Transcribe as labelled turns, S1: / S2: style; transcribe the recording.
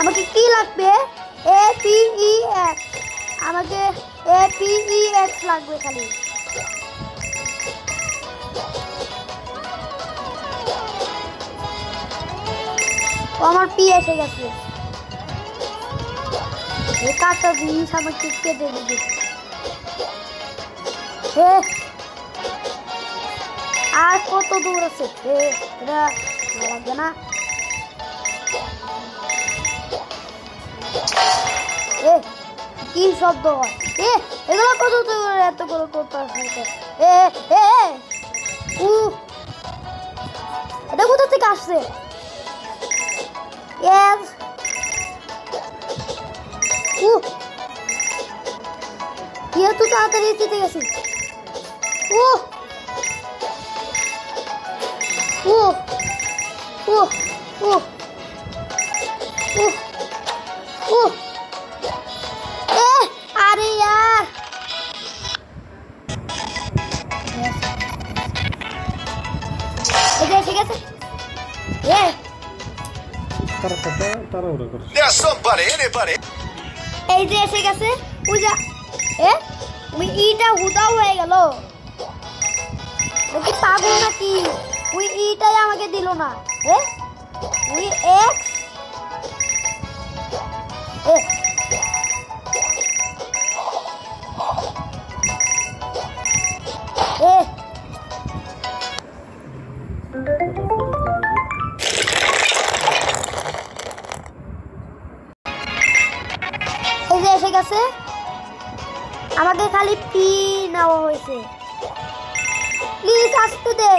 S1: আমাকে কি লাগবে? APEX, আমাকে APEX লাগবে খালি। আমার পি এসে গেছে। এই কাটা জিনিস আমাকে কেটে দিবে। আর কত দূর আছে? এটা লাগবে না। কি শব্দ হয়? এগুলো কত দূর এত করে করতে আসে? এটা কোথা থেকে আসছে? তুই তাড়াতাড়ি জিতে গেছি। আরে यार ঠিক আছে এই যে এসে গেছে। পূজা ওই ইটা হুদাও হয়ে গেল। কি পাগল নাকি? ওই ইটাই আমাকে দিল না। ওই এক্স এই যে এসে গেছে। আমাকে খালি পি নেওয়া হয়েছে। প্লিজ আসতে দে।